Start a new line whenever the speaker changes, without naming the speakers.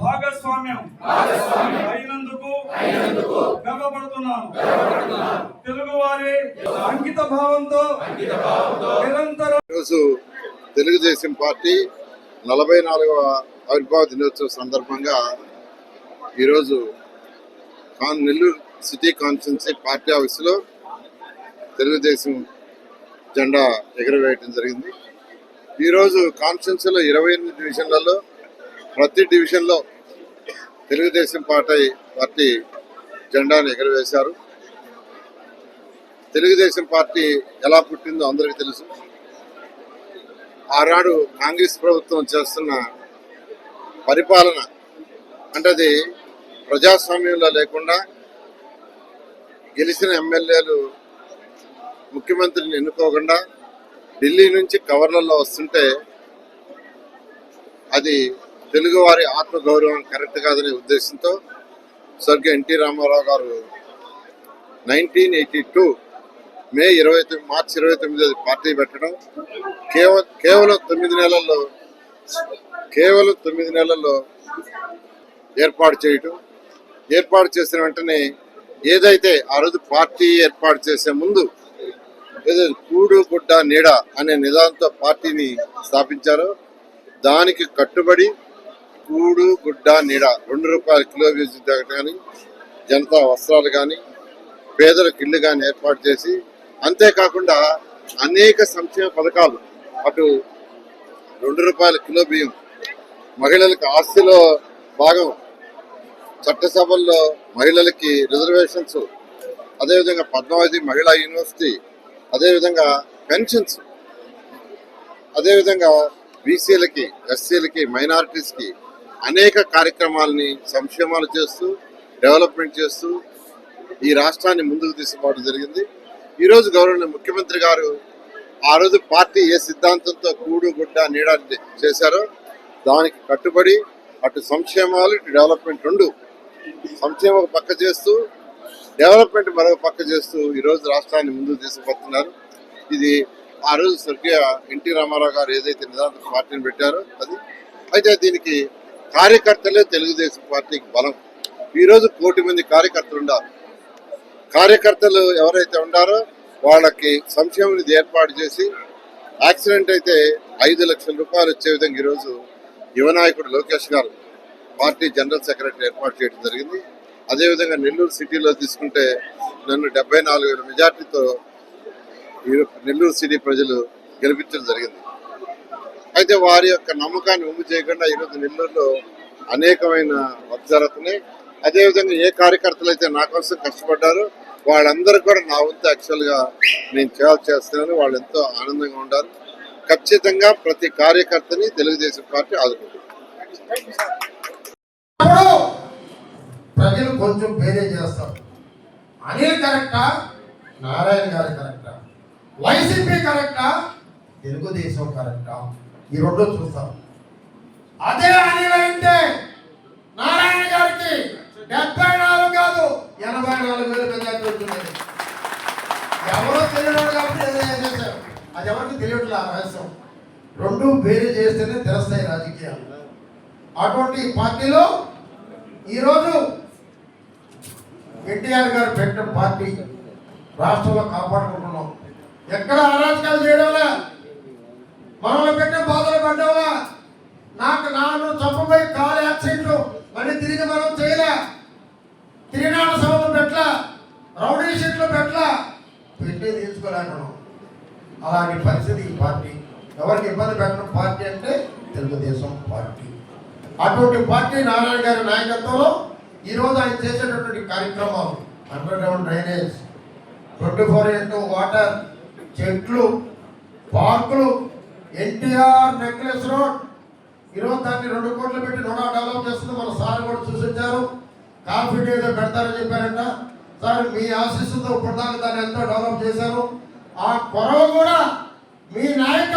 భాగస్వామ్యం అయినందుకు గర్వపడుతున్నాను. తెలుగు వారి అంకిత భావంతో నిరంతరం
ఈరోజు తెలుగుదేశం పార్టీ 44వ ఆవిర్భావ దినోత్సవ సందర్భంగా ఈరోజు నెల్లూరు సిటీ కాన్స్టిట్యున్సీ పార్టీ ఆఫీసులో తెలుగుదేశం జెండా ఎగురవేయడం జరిగింది. ఈరోజు కాన్స్టిట్యున్సీలో 28 డివిజన్లలో ప్రతి డివిజన్లో తెలుగుదేశం పార్టీ జెండాను ఎగురవేశారు. తెలుగుదేశం పార్టీ ఎలా పుట్టిందో అందరికీ తెలుసు. ఆనాడు కాంగ్రెస్ ప్రభుత్వం చేస్తున్న పరిపాలన అంటే అది ప్రజాస్వామ్యంలో లేకుండా గెలిచిన ఎమ్మెల్యేలు ముఖ్యమంత్రిని ఎన్నుకోకుండా ఢిల్లీ నుంచి కవర్లలో వస్తుంటే అది తెలుగువారి ఆత్మగౌరవం కరెక్ట్ కాదనే ఉద్దేశంతో స్వర్గీయ ఎన్టీ రామారావు గారు 1982 మార్చి 29 పార్టీ పెట్టడం, కేవలం 9 నెలల్లో ఏర్పాటు చేయటం. ఏర్పాటు చేసిన వెంటనే ఏదైతే ఆ రోజు పార్టీ ఏర్పాటు చేసే ముందు ఏదో కూడు గుడ్డ నీడ అనే నిదానంతో పార్టీని స్థాపించారో దానికి కట్టుబడి కూడు గుడ్డ నీడ ₹2 కిలో విద్యుత్ కానీ జనతా వస్త్రాలు కానీ పేదలకు ఇళ్ళు కానీ ఏర్పాటు చేసి, అంతేకాకుండా అనేక సంక్షేమ పథకాలు, అటు ₹2 కిలో బియ్యం, మహిళలకు ఆస్తిలో భాగం, చట్టసభల్లో మహిళలకి రిజర్వేషన్స్, అదేవిధంగా పద్మావతి మహిళా యూనివర్సిటీ, అదేవిధంగా పెన్షన్స్, అదేవిధంగా బీసీలకి, ఎస్సీలకి, మైనారిటీస్కి అనేక కార్యక్రమాలని సంక్షేమాలు చేస్తూ డెవలప్మెంట్ చేస్తూ ఈ రాష్ట్రాన్ని ముందుకు తీసుకుపోవడం జరిగింది. ఈరోజు గౌరవనీయ ముఖ్యమంత్రి గారు ఆ రోజు పార్టీ ఏ సిద్ధాంతంతో కూడు గుడ్డ నీడ చేశారో దానికి కట్టుబడి అటు సంక్షేమాలు ఇటు డెవలప్మెంట్ రెండు, సంక్షేమం ఒక పక్క చేస్తూ డెవలప్మెంట్ మరొక పక్క చేస్తూ ఈరోజు రాష్ట్రాన్ని ముందుకు తీసుకుపోతున్నారు. ఇది ఆ రోజు స్వర్గీయ ఎన్టీ రామారావు గారు ఏదైతే నిదాన పార్టీని పెట్టారో అది. అయితే దీనికి కార్యకర్తలే తెలుగుదేశం పార్టీకి బలం. ఈరోజు 1 కోటి మంది కార్యకర్తలు ఉన్నారు. కార్యకర్తలు ఎవరైతే ఉన్నారో వాళ్ళకి సంక్షేమ నిధి ఏర్పాటు చేసి, యాక్సిడెంట్ అయితే ₹5 లక్షల వచ్చే విధంగా ఈరోజు యువనాయకుడు లోకేష్ గారు పార్టీ జనరల్ సెక్రటరీ ఏర్పాటు చేయడం జరిగింది. అదేవిధంగా నెల్లూరు సిటీలో తీసుకుంటే నన్ను 74,000 మెజార్టీతో నెల్లూరు సిటీ ప్రజలు గెలిపించడం జరిగింది. అయితే వారి యొక్క నమ్మకాన్ని ఒమ్ము చేయకుండా ఈరోజు నెల్లూరులో అనేకమైన వర్క్ జరుగుతున్నాయి. అదేవిధంగా ఏ కార్యకర్తలు అయితే నా కోసం కష్టపడ్డారో వాళ్ళందరూ కూడా నా వంతు యాక్చువల్గా నేను చేస్తున్నాను. వాళ్ళు ఎంతో ఆనందంగా ఉన్నారు. ఖచ్చితంగా ప్రతి కార్యకర్తని తెలుగుదేశం పార్టీ ఆదుకుంటుంది.
ప్రజలు కొంచెం వేరే చేస్తారు. అనిల్ కరెక్టా, నారాయణ గారు కరెక్టా, వైసీపీ కరెక్టా, తెలుగుదేశం కరెక్టా, ఈ రెండు చూస్తారు. అదే అనిల్ అంటే నారాయణ గారికి 74 కాదు 84,000 మెజార్టీ ఉంటుంది. ఎవరో తెలియదు కాబట్టి ఏదో చేశారు, అది ఎవరికి తెలియట్లే ఆ రహస్యం. రెండు వేరే చేస్తేనే తెలుస్తాయి రాజకీయాలు. అటువంటి పార్టీలో ఈరోజు ఎన్టీఆర్ గారు పెట్టిన పార్టీ రాష్ట్రంలో కాపాడుకుంటున్నాం. ఎక్కడ అరాచకాలు చేయడంలా, మనల్ని పెట్టిన బాధలు పడ్డంలా, నాను చంపబోయి కాలు యాక్సిడెంట్లు మళ్ళీ తిరిగి మనం చేయలే, తిరిగినాడు సభలు పెట్టలా, రౌడీ షీట్లు పెట్టలా, పెట్టే తీసుకోలేకున్నాం. అలాంటి పరిస్థితి ఈ పార్టీ. ఎవరికి ఇబ్బంది పెట్టిన పార్టీ అంటే తెలుగుదేశం పార్టీ. అటువంటి పార్టీ నారాయణ గారి నాయకత్వంలో ఈరోజు ఆయన చేసేటటువంటి కార్యక్రమాలు, under ground drainage, 24x water, చెట్లు, పార్కులు, ఎన్టీఆర్ నెక్లెస్ రోడ్, ఈరోజు దాన్ని 2 కోట్లు పెట్టి నోడా డెవలప్ చేస్తుంది. మన సార్ కూడా చూసి వచ్చారు. కాఫీ డే ఏదో పెడతారని చెప్పారంట. సార్ మీ ఆశీస్సుతో ఇప్పటిదాకా దాన్ని ఎంతో డెవలప్ చేశారు. ఆ కొరవ కూడా మీ నాయకులు